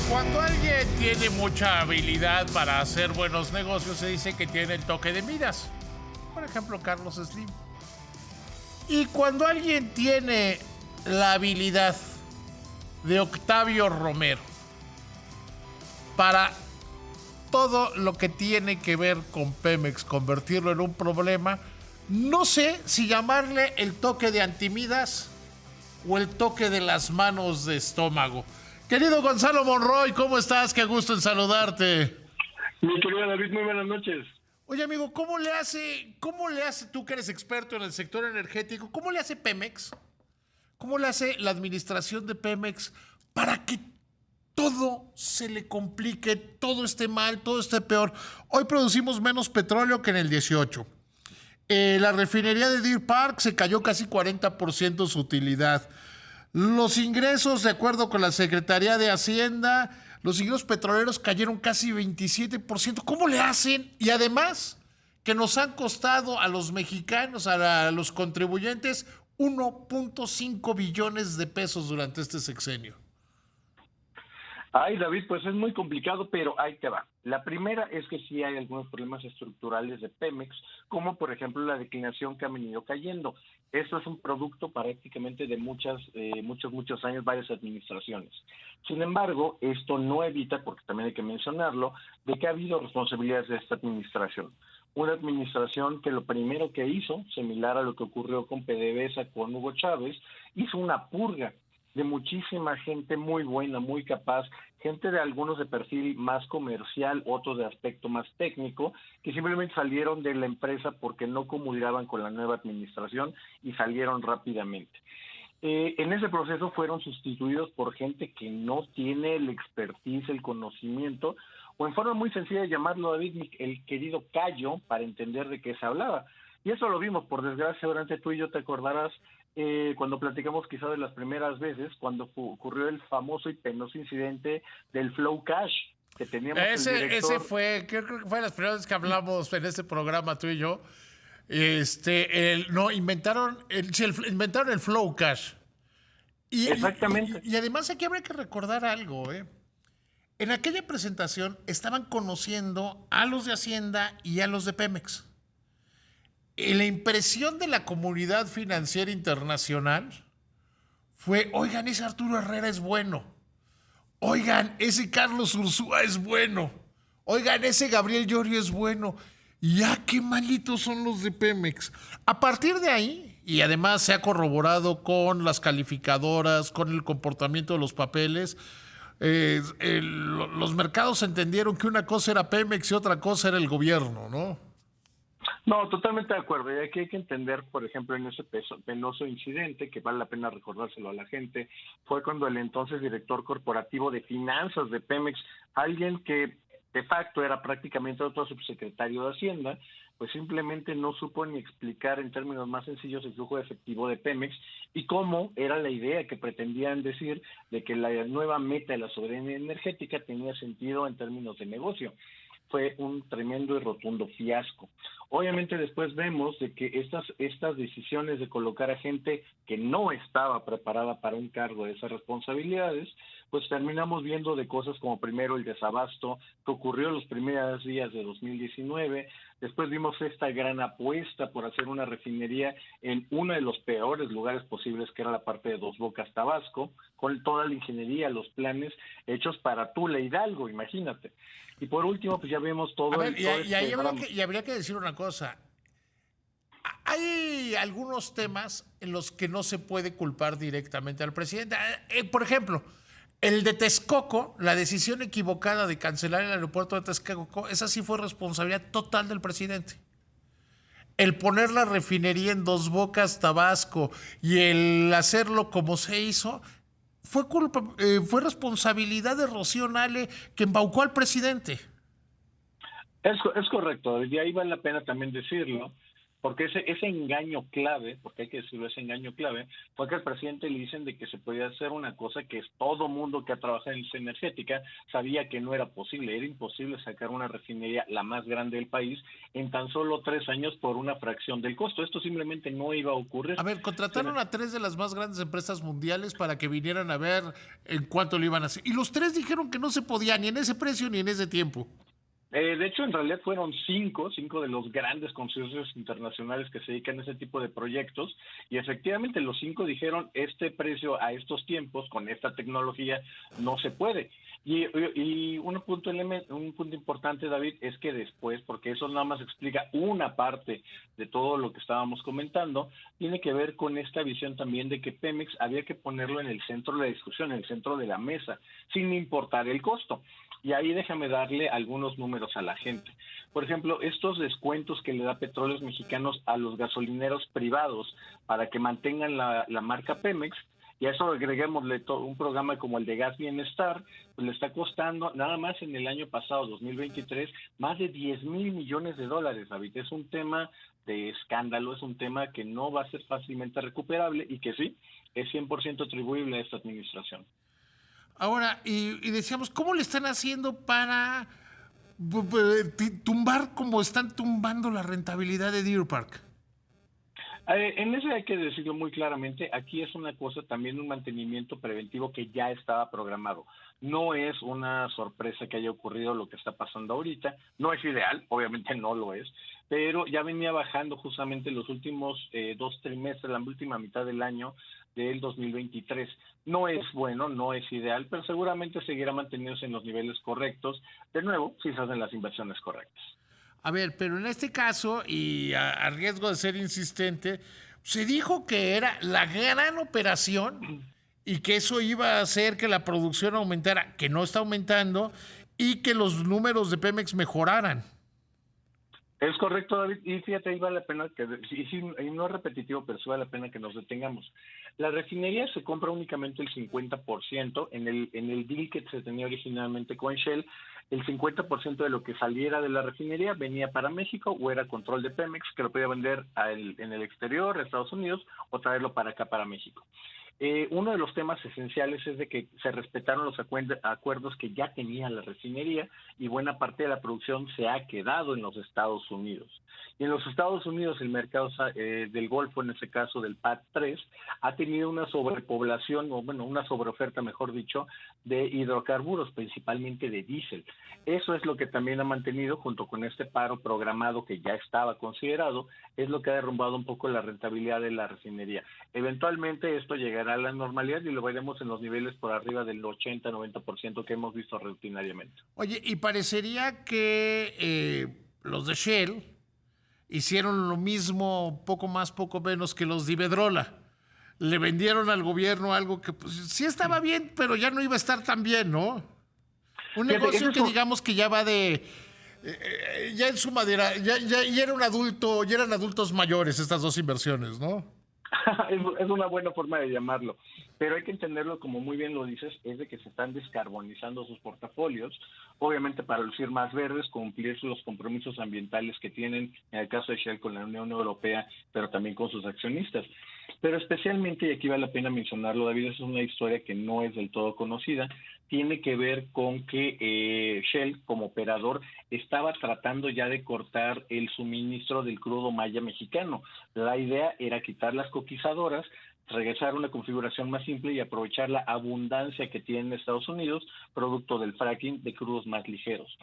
Cuando alguien tiene mucha habilidad para hacer buenos negocios, se dice que tiene el toque de Midas. Por ejemplo, Carlos Slim. Y cuando alguien tiene la habilidad de Octavio Romero para todo lo que tiene que ver con Pemex, convertirlo en un problema, no sé si llamarle el toque de Antimidas o el toque de las manos de estómago. Querido Gonzalo Monroy, ¿cómo estás? Qué gusto en saludarte. Mi querido David, muy buenas noches. Oye, amigo, ¿cómo le hace tú que eres experto en el sector energético, cómo le hace Pemex? ¿Cómo le hace la administración de Pemex para que todo se le complique, todo esté mal, todo esté peor? Hoy producimos menos petróleo que en el 18. La refinería de Deer Park se cayó casi 40% su utilidad. Los ingresos, de acuerdo con la Secretaría de Hacienda, los ingresos petroleros cayeron casi 27%. ¿Cómo le hacen? Y además, que nos han costado a los mexicanos, a los contribuyentes, 1.5 billones de pesos durante este sexenio. Ay, David, pues es muy complicado, pero ahí te va. La primera es que sí hay algunos problemas estructurales de Pemex, como por ejemplo la declinación que ha venido cayendo. Eso es un producto prácticamente de muchos años, varias administraciones. Sin embargo, esto no evita, porque también hay que mencionarlo, de que ha habido responsabilidades de esta administración. Una administración que lo primero que hizo, similar a lo que ocurrió con PDVSA, con Hugo Chávez, hizo una purga de muchísima gente muy buena, muy capaz, gente de algunos de perfil más comercial, otros de aspecto más técnico, que simplemente salieron de la empresa porque no comulgaban con la nueva administración y salieron rápidamente. En ese proceso fueron sustituidos por gente que no tiene el expertise, el conocimiento, o en forma muy sencilla de llamarlo, David, el querido callo, para entender de qué se hablaba. Y eso lo vimos, por desgracia, durante tú y yo te acordarás, cuando platicamos quizá de las primeras veces, cuando ocurrió el famoso y penoso incidente del Flow Cash, que teníamos el director... Ese fue, creo que fue las primeras veces que hablamos en este programa, tú y yo. Inventaron el Flow Cash. Exactamente. Y además aquí habría que recordar algo, ¿eh? En aquella presentación estaban conociendo a los de Hacienda y a los de Pemex. La impresión de la comunidad financiera internacional fue, oigan, ese Arturo Herrera es bueno. Oigan, ese Carlos Ursúa es bueno. Oigan, ese Gabriel Llorio es bueno. Ya qué malitos son los de Pemex. A partir de ahí, y además se ha corroborado con las calificadoras, con el comportamiento de los papeles, los mercados entendieron que una cosa era Pemex y otra cosa era el gobierno, ¿no? No, totalmente de acuerdo. Y aquí hay que entender, por ejemplo, en ese penoso incidente, que vale la pena recordárselo a la gente, fue cuando el entonces director corporativo de finanzas de Pemex, alguien que de facto era prácticamente otro subsecretario de Hacienda, pues simplemente no supo ni explicar en términos más sencillos el flujo de efectivo de Pemex y cómo era la idea que pretendían decir de que la nueva meta de la soberanía energética tenía sentido en términos de negocio. Fue un tremendo y rotundo fiasco. Obviamente después vemos de que estas decisiones de colocar a gente que no estaba preparada para un cargo de esas responsabilidades, pues terminamos viendo de cosas como primero el desabasto que ocurrió en los primeros días de 2019, después vimos esta gran apuesta por hacer una refinería en uno de los peores lugares posibles, que era la parte de Dos Bocas, Tabasco, con toda la ingeniería, los planes hechos para Tula Hidalgo, imagínate. Y por último, pues ya vemos todo. A ver, drama. Habría que decir una cosa. Hay algunos temas en los que no se puede culpar directamente al presidente. Por ejemplo, el de Texcoco, la decisión equivocada de cancelar el aeropuerto de Texcoco, esa sí fue responsabilidad total del presidente. El poner la refinería en Dos Bocas, Tabasco, y el hacerlo como se hizo, fue responsabilidad de Rocío Nale, que embaucó al presidente. Es correcto, y ahí vale la pena también decirlo, porque ese engaño clave, porque hay que decirlo, ese engaño clave, fue que al presidente le dicen de que se podía hacer una cosa que es todo mundo que ha trabajado en energética sabía que no era posible. Era imposible sacar una refinería, la más grande del país, en tan solo 3 años por una fracción del costo. Esto simplemente no iba a ocurrir. A ver, contrataron a 3 de las más grandes empresas mundiales para que vinieran a ver en cuánto lo iban a hacer. Y los 3 dijeron que no se podía, ni en ese precio ni en ese tiempo. De hecho, en realidad fueron cinco de los grandes consorcios internacionales que se dedican a ese tipo de proyectos, y efectivamente los 5 dijeron, este precio a estos tiempos, con esta tecnología, no se puede. Y un punto importante, David, es que después, porque eso nada más explica una parte de todo lo que estábamos comentando, tiene que ver con esta visión también de que Pemex había que ponerlo en el centro de la discusión, en el centro de la mesa, sin importar el costo. Y ahí déjame darle algunos números a la gente. Por ejemplo, estos descuentos que le da Petróleos Mexicanos a los gasolineros privados para que mantengan la marca Pemex, y a eso agreguémosle un programa como el de Gas Bienestar, pues le está costando nada más en el año pasado, 2023, más de 10,000 millones de dólares, David. Es un tema de escándalo, es un tema que no va a ser fácilmente recuperable y que sí, es 100% atribuible a esta administración. Ahora, y decíamos, ¿cómo le están haciendo para tumbar como están tumbando la rentabilidad de Deer Park? En ese hay que decirlo muy claramente, aquí es una cosa, también un mantenimiento preventivo que ya estaba programado. No es una sorpresa que haya ocurrido lo que está pasando ahorita, no es ideal, obviamente no lo es, pero ya venía bajando justamente los últimos 2 trimestres, la última mitad del año del 2023. No es bueno, no es ideal, pero seguramente seguirá manteniéndose en los niveles correctos, de nuevo, si se hacen las inversiones correctas. A ver, pero en este caso, y a riesgo de ser insistente, se dijo que era la gran operación y que eso iba a hacer que la producción aumentara, que no está aumentando, y que los números de Pemex mejoraran. Es correcto, David, y fíjate, ahí vale la pena que, y no es repetitivo, pero sí vale la pena que nos detengamos. La refinería se compra únicamente el 50%, en el deal que se tenía originalmente con Shell, el 50% de lo que saliera de la refinería venía para México o era control de Pemex, que lo podía vender en el exterior, a Estados Unidos, o traerlo para acá, para México. Uno de los temas esenciales es de que se respetaron los acuerdos que ya tenía la refinería y buena parte de la producción se ha quedado en los Estados Unidos. Y en los Estados Unidos el mercado del Golfo, en este caso del PAD 3, ha tenido una sobrepoblación, o bueno, una sobreoferta, mejor dicho, de hidrocarburos, principalmente de diésel. Eso es lo que también ha mantenido, junto con este paro programado que ya estaba considerado, es lo que ha derrumbado un poco la rentabilidad de la refinería. Eventualmente esto llegará a la normalidad y lo veremos en los niveles por arriba del 80-90% que hemos visto rutinariamente. Oye, y parecería que los de Shell hicieron lo mismo, poco más, poco menos que los de Iberdrola. Le vendieron al gobierno algo que pues, sí estaba bien, pero ya no iba a estar tan bien, ¿no? Un negocio que digamos que ya va de... ya en su madera, ya era un adulto, ya eran adultos mayores estas dos inversiones, ¿no? Es una buena forma de llamarlo, pero hay que entenderlo, como muy bien lo dices, es de que se están descarbonizando sus portafolios, obviamente para lucir más verdes, cumplir los compromisos ambientales que tienen, en el caso de Shell con la Unión Europea, pero también con sus accionistas. Pero especialmente, y aquí vale la pena mencionarlo, David, es una historia que no es del todo conocida, tiene que ver con que Shell, como operador, estaba tratando ya de cortar el suministro del crudo maya mexicano. La idea era quitar las coquizadoras, regresar a una configuración más simple y aprovechar la abundancia que tiene Estados Unidos, producto del fracking de crudos más ligeros.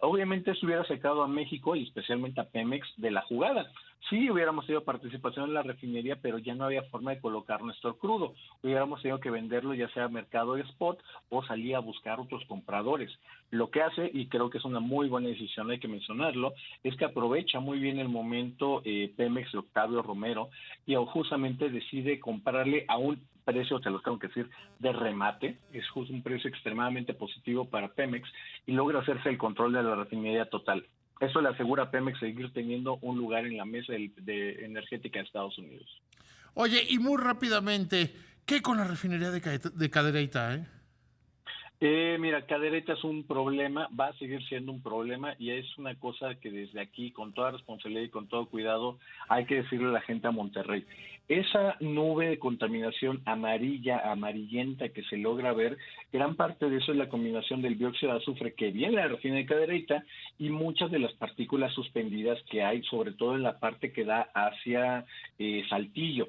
Obviamente eso hubiera sacado a México y especialmente a Pemex de la jugada. Sí hubiéramos tenido participación en la refinería, pero ya no había forma de colocar nuestro crudo. Hubiéramos tenido que venderlo ya sea a mercado de spot o salir a buscar otros compradores. Lo que hace, y creo que es una muy buena decisión, hay que mencionarlo, es que aprovecha muy bien el momento Pemex de Octavio Romero y justamente decide comprarle a un precio, te lo tengo que decir, de remate, es justo un precio extremadamente positivo para Pemex y logra hacerse el control de la refinería total. Eso le asegura a Pemex seguir teniendo un lugar en la mesa de energética de Estados Unidos. Oye, y muy rápidamente, ¿qué con la refinería de Cadereyta, Mira, Cadereyta es un problema, va a seguir siendo un problema y es una cosa que desde aquí, con toda responsabilidad y con todo cuidado, hay que decirle a la gente a Monterrey. Esa nube de contaminación amarilla, amarillenta que se logra ver, gran parte de eso es la combinación del dióxido de azufre que viene de la refinería de Cadereyta y muchas de las partículas suspendidas que hay, sobre todo en la parte que da hacia Saltillo.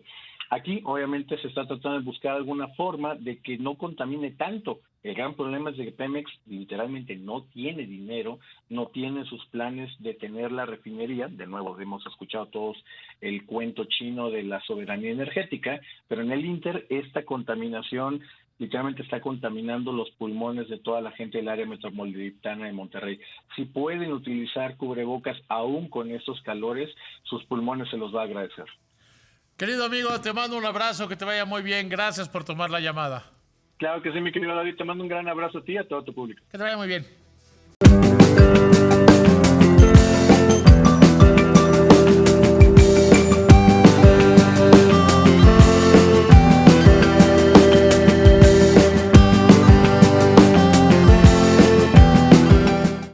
Aquí, obviamente, se está tratando de buscar alguna forma de que no contamine tanto. El gran problema es de que Pemex literalmente no tiene dinero, no tiene sus planes de tener la refinería. De nuevo, hemos escuchado todos el cuento chino de la soberanía energética, pero en el Inter esta contaminación literalmente está contaminando los pulmones de toda la gente del área metropolitana de Monterrey. Si pueden utilizar cubrebocas aún con estos calores, sus pulmones se los va a agradecer. Querido amigo, te mando un abrazo, que te vaya muy bien. Gracias por tomar la llamada. Claro que sí, mi querido David, te mando un gran abrazo a ti y a todo tu público. Que te vaya muy bien.